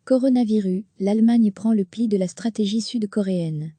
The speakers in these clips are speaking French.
Coronavirus, l'Allemagne prend le pli de la stratégie sud-coréenne.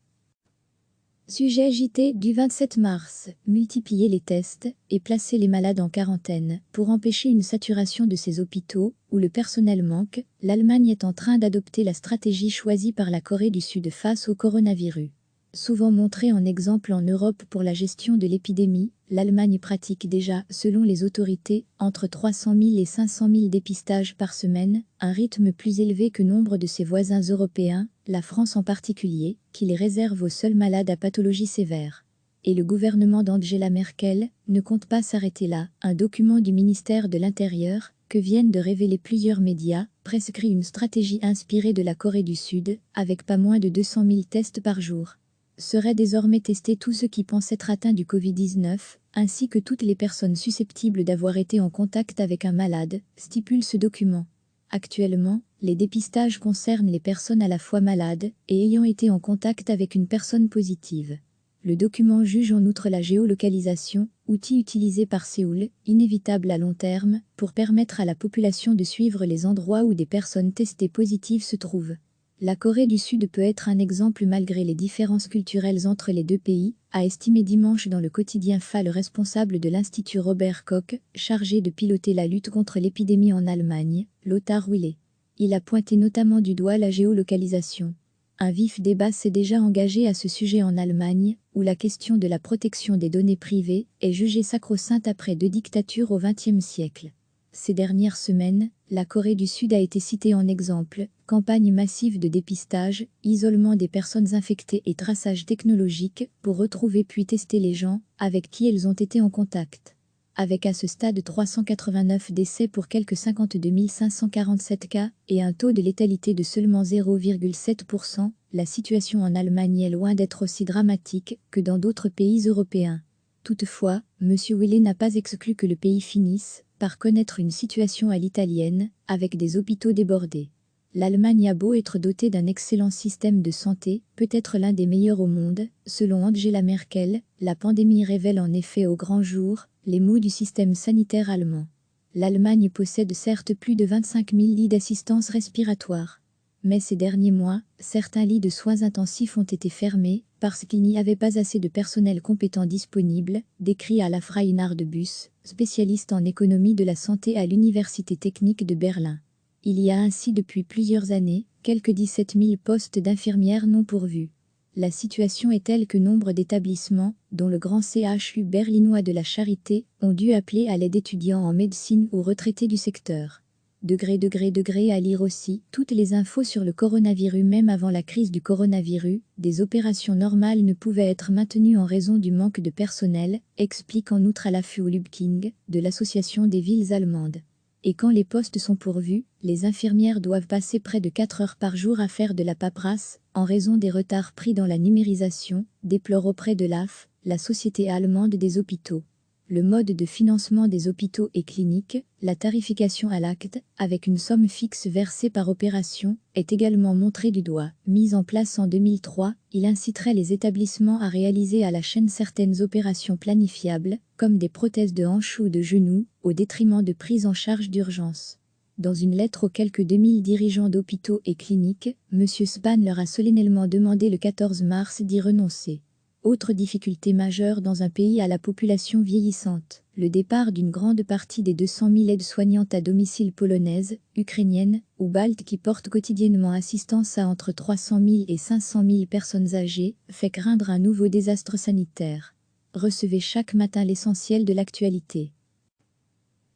Sujet JT du 27 mars, multiplier les tests et placer les malades en quarantaine. Pour empêcher une saturation de ces hôpitaux, où le personnel manque, l'Allemagne est en train d'adopter la stratégie choisie par la Corée du Sud face au coronavirus. Souvent montrée en exemple en Europe pour la gestion de l'épidémie, l'Allemagne pratique déjà, selon les autorités, entre 300 000 et 500 000 dépistages par semaine, un rythme plus élevé que nombre de ses voisins européens, la France en particulier, qui les réserve aux seuls malades à pathologie sévère. Et le gouvernement d'Angela Merkel ne compte pas s'arrêter là. Un document du ministère de l'Intérieur, que viennent de révéler plusieurs médias, prescrit une stratégie inspirée de la Corée du Sud, avec pas moins de 200 000 tests par jour. Seraient désormais testés tous ceux qui pensent être atteints du Covid-19, ainsi que toutes les personnes susceptibles d'avoir été en contact avec un malade, stipule ce document. Actuellement, les dépistages concernent les personnes à la fois malades et ayant été en contact avec une personne positive. Le document juge en outre la géolocalisation, outil utilisé par Séoul, inévitable à long terme, pour permettre à la population de suivre les endroits où des personnes testées positives se trouvent. La Corée du Sud peut être un exemple malgré les différences culturelles entre les deux pays, a estimé dimanche dans le quotidien FA le responsable de l'Institut Robert Koch, chargé de piloter la lutte contre l'épidémie en Allemagne, Lothar Wille. Il a pointé notamment du doigt la géolocalisation. Un vif débat s'est déjà engagé à ce sujet en Allemagne, où la question de la protection des données privées est jugée sacro-sainte après 2 dictatures au XXe siècle. Ces dernières semaines, la Corée du Sud a été citée en exemple, campagne massive de dépistage, isolement des personnes infectées et traçage technologique pour retrouver puis tester les gens avec qui elles ont été en contact. Avec à ce stade 389 décès pour quelques 52 547 cas et un taux de létalité de seulement 0,7%, la situation en Allemagne est loin d'être aussi dramatique que dans d'autres pays européens. Toutefois, M. Wille n'a pas exclu que le pays finisse par connaître une situation à l'italienne, avec des hôpitaux débordés. L'Allemagne a beau être dotée d'un excellent système de santé, peut-être l'un des meilleurs au monde, selon Angela Merkel, la pandémie révèle en effet au grand jour les maux du système sanitaire allemand. L'Allemagne possède certes plus de 25 000 lits d'assistance respiratoire. Mais ces derniers mois, certains lits de soins intensifs ont été fermés parce qu'il n'y avait pas assez de personnel compétent disponible, décrit à la Freien Bus, spécialiste en économie de la santé à l'Université technique de Berlin. Il y a ainsi depuis plusieurs années, quelques 17 000 postes d'infirmières non pourvus. La situation est telle que nombre d'établissements, dont le grand CHU berlinois de la Charité, ont dû appeler à l'aide d'étudiants en médecine ou retraités du secteur. Degré à lire aussi toutes les infos sur le coronavirus. Même avant la crise du coronavirus, des opérations normales ne pouvaient être maintenues en raison du manque de personnel, explique en outre à la FU Lübking, de l'Association des villes allemandes. Et quand les postes sont pourvus, les infirmières doivent passer près de 4 heures par jour à faire de la paperasse, en raison des retards pris dans la numérisation, déplore auprès de l'AF, la Société allemande des hôpitaux. Le mode de financement des hôpitaux et cliniques, la tarification à l'acte, avec une somme fixe versée par opération, est également montré du doigt. Mis en place en 2003, il inciterait les établissements à réaliser à la chaîne certaines opérations planifiables, comme des prothèses de hanches ou de genoux, au détriment de prises en charge d'urgence. Dans une lettre aux quelques 2000 dirigeants d'hôpitaux et cliniques, M. Spahn leur a solennellement demandé le 14 mars d'y renoncer. Autre difficulté majeure dans un pays à la population vieillissante, le départ d'une grande partie des 200 000 aides-soignantes à domicile polonaises, ukrainiennes ou baltes qui portent quotidiennement assistance à entre 300 000 et 500 000 personnes âgées, fait craindre un nouveau désastre sanitaire. Recevez chaque matin l'essentiel de l'actualité.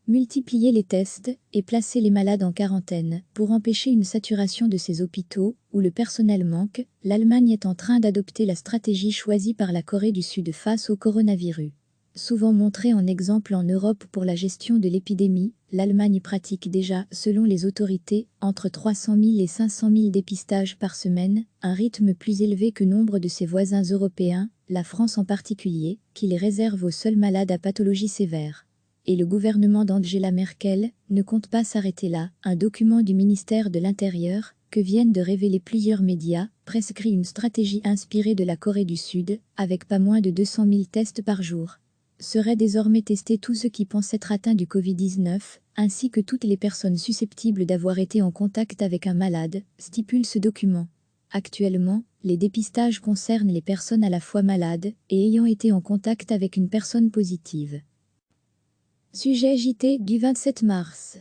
Multiplier les tests et placer les malades en quarantaine. Pour empêcher une saturation de ces hôpitaux, où le personnel manque, l'Allemagne est en train d'adopter la stratégie choisie par la Corée du Sud face au coronavirus. Souvent montrée en exemple en Europe pour la gestion de l'épidémie, l'Allemagne pratique déjà, selon les autorités, entre 300 000 et 500 000 dépistages par semaine, un rythme plus élevé que nombre de ses voisins européens, la France en particulier, qui les réserve aux seuls malades à pathologie sévère. Et le gouvernement d'Angela Merkel ne compte pas s'arrêter là. Un document du ministère de l'Intérieur, que viennent de révéler plusieurs médias, prescrit une stratégie inspirée de la Corée du Sud, avec pas moins de 200 000 tests par jour. seraient désormais testés tous ceux qui pensent être atteints du Covid-19, ainsi que toutes les personnes susceptibles d'avoir été en contact avec un malade, stipule ce document. Actuellement, les dépistages concernent les personnes à la fois malades et ayant été en contact avec une personne positive. Sujet JT du 27 mars.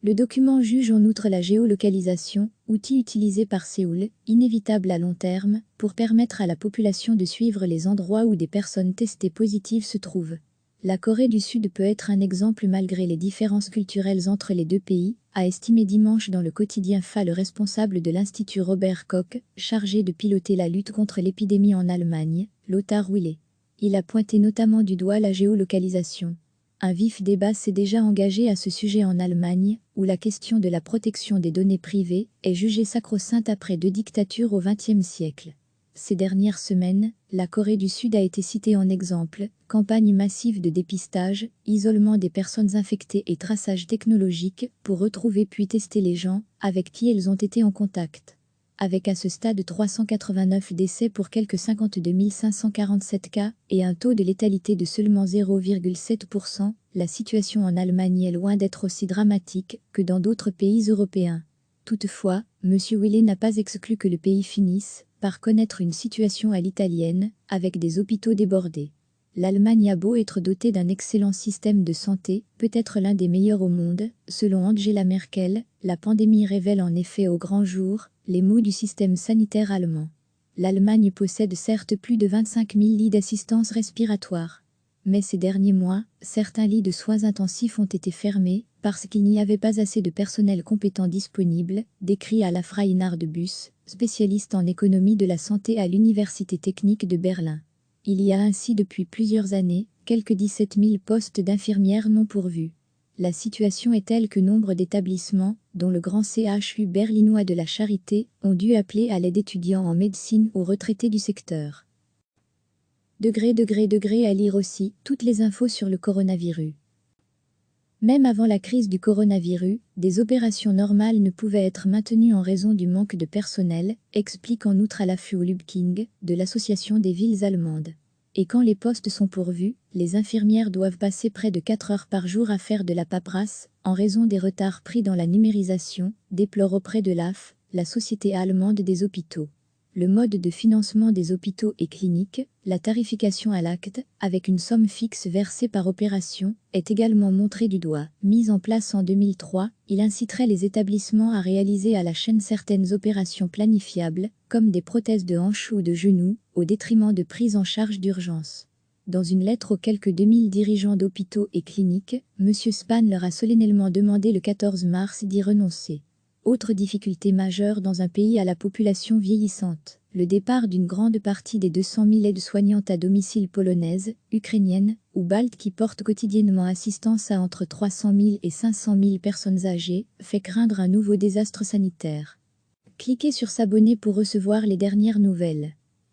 Le document juge en outre la géolocalisation, outil utilisé par Séoul, inévitable à long terme, pour permettre à la population de suivre les endroits où des personnes testées positives se trouvent. La Corée du Sud peut être un exemple malgré les différences culturelles entre les deux pays, a estimé dimanche dans le quotidien FA le responsable de l'Institut Robert Koch, chargé de piloter la lutte contre l'épidémie en Allemagne, Lothar Wille. Il a pointé notamment du doigt la géolocalisation. Un vif débat s'est déjà engagé à ce sujet en Allemagne, où la question de la protection des données privées est jugée sacro-sainte après 2 dictatures au XXe siècle. Ces dernières semaines, la Corée du Sud a été citée en exemple, campagne massive de dépistage, isolement des personnes infectées et traçage technologique pour retrouver puis tester les gens avec qui elles ont été en contact. Avec à ce stade 389 décès pour quelques 52 547 cas et un taux de létalité de seulement 0,7%, la situation en Allemagne est loin d'être aussi dramatique que dans d'autres pays européens. Toutefois, M. Wille n'a pas exclu que le pays finisse par connaître une situation à l'italienne, avec des hôpitaux débordés. L'Allemagne a beau être dotée d'un excellent système de santé, peut-être l'un des meilleurs au monde, selon Angela Merkel, la pandémie révèle en effet au grand jour les maux du système sanitaire allemand. L'Allemagne possède certes plus de 25 000 lits d'assistance respiratoire. Mais ces derniers mois, certains lits de soins intensifs ont été fermés parce qu'il n'y avait pas assez de personnel compétent disponible, décrit à la Freie Nardebus, spécialiste en économie de la santé à l'Université technique de Berlin. Il y a ainsi depuis plusieurs années, quelques 17 000 postes d'infirmières non pourvus. La situation est telle que nombre d'établissements, dont le grand CHU berlinois de la Charité, ont dû appeler à l'aide d'étudiants en médecine ou retraités du secteur. À lire aussi, toutes les infos sur le coronavirus. Même avant la crise du coronavirus, des opérations normales ne pouvaient être maintenues en raison du manque de personnel, explique en outre à l'affût Lübking, de l'Association des villes allemandes. Et quand les postes sont pourvus, les infirmières doivent passer près de 4 heures par jour à faire de la paperasse, en raison des retards pris dans la numérisation, déplore auprès de l'AF, la Société allemande des hôpitaux. Le mode de financement des hôpitaux et cliniques, la tarification à l'acte, avec une somme fixe versée par opération, est également montré du doigt. Mis en place en 2003, il inciterait les établissements à réaliser à la chaîne certaines opérations planifiables, comme des prothèses de hanches ou de genoux, au détriment de prises en charge d'urgence. Dans une lettre aux quelques 2000 dirigeants d'hôpitaux et cliniques, M. Spahn leur a solennellement demandé le 14 mars d'y renoncer. Autre difficulté majeure dans un pays à la population vieillissante, le départ d'une grande partie des 200 000 aides-soignantes à domicile polonaises, ukrainiennes ou baltes qui portent quotidiennement assistance à entre 300 000 et 500 000 personnes âgées, fait craindre un nouveau désastre sanitaire. Cliquez sur s'abonner pour recevoir les dernières nouvelles.